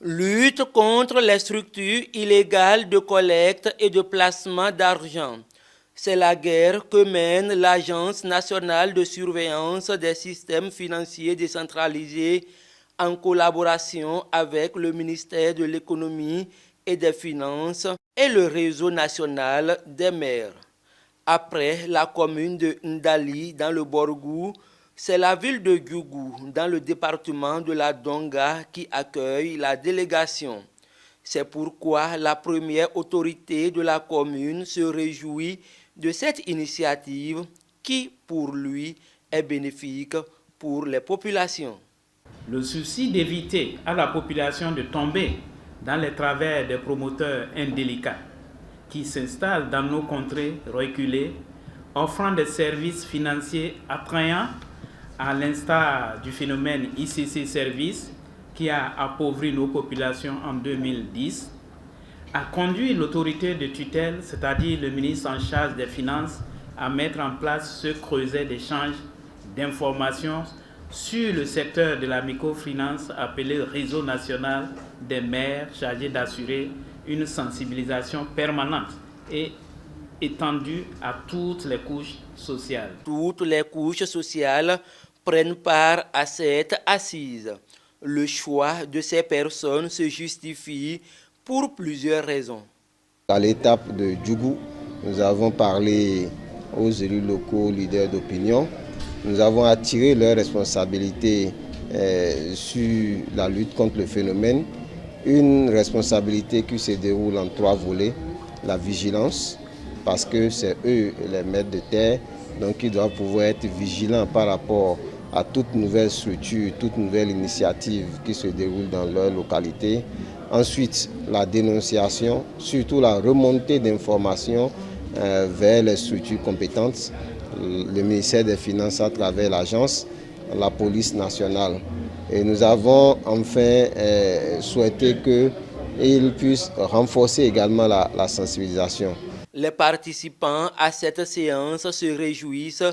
Lutte contre les structures illégales de collecte et de placement d'argent. C'est la guerre que mène l'Agence nationale de surveillance des systèmes financiers décentralisés en collaboration avec le ministère de l'économie et des finances et le réseau national des maires. Après la commune de Ndali dans le Borgou, c'est la ville de Djougou dans le département de la Donga qui accueille la délégation. C'est pourquoi la première autorité de la commune se réjouit de cette initiative qui, pour lui, est bénéfique pour les populations. Le souci d'éviter à la population de tomber dans les travers des promoteurs indélicats qui s'installent dans nos contrées reculées, offrant des services financiers attrayants, à l'instar du phénomène ICC Service qui a appauvri nos populations en 2010, a conduit l'autorité de tutelle, c'est-à-dire le ministre en charge des Finances, à mettre en place ce creuset d'échange d'informations sur le secteur de la microfinance appelé Réseau national des maires, chargé d'assurer une sensibilisation permanente et étendue à toutes les couches sociales. Toutes les couches sociales prennent part à cette assise. Le choix de ces personnes se justifie pour plusieurs raisons. À l'étape de Djougou, nous avons parlé aux élus locaux, leaders d'opinion. Nous avons attiré leurs responsabilités sur la lutte contre le phénomène. Une responsabilité qui se déroule en 3 volets. La vigilance, parce que c'est eux les maîtres de terre, donc ils doivent pouvoir être vigilants par rapport à toute nouvelle structure, toute nouvelle initiative qui se déroule dans leur localité. Ensuite, la dénonciation, surtout la remontée d'informations vers les structures compétentes, le ministère des Finances à travers l'agence, la police nationale. Et nous avons enfin souhaité qu'ils puissent renforcer également la sensibilisation. Les participants à cette séance se réjouissent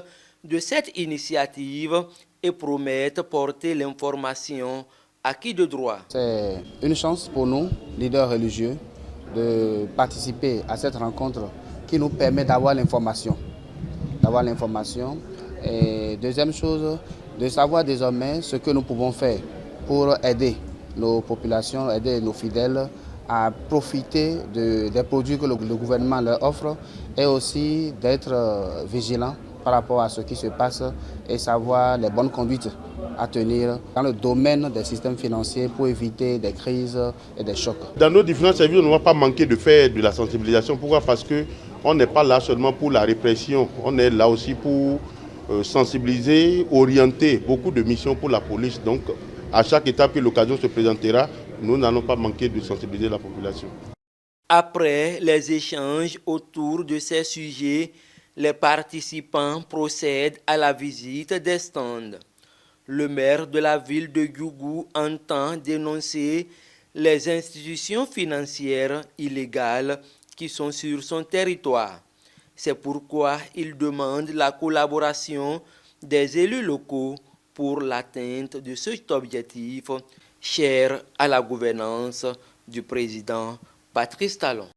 de cette initiative et promettent porter l'information à qui de droit. C'est une chance pour nous, leaders religieux, de participer à cette rencontre qui nous permet d'avoir l'information. Et deuxième chose, de savoir désormais ce que nous pouvons faire pour aider nos populations, aider nos fidèles à profiter des produits que le gouvernement leur offre et aussi d'être vigilants par rapport à ce qui se passe et savoir les bonnes conduites à tenir dans le domaine des systèmes financiers pour éviter des crises et des chocs. Dans nos différents services, on ne va pas manquer de faire de la sensibilisation. Pourquoi? Parce qu'on n'est pas là seulement pour la répression, on est là aussi pour sensibiliser, orienter beaucoup de missions pour la police. Donc, à chaque étape que l'occasion se présentera, nous n'allons pas manquer de sensibiliser la population. Après les échanges autour de ces sujets, les participants procèdent à la visite des stands. Le maire de la ville de Djougou entend dénoncer les institutions financières illégales qui sont sur son territoire. C'est pourquoi il demande la collaboration des élus locaux pour l'atteinte de cet objectif cher à la gouvernance du président Patrice Talon.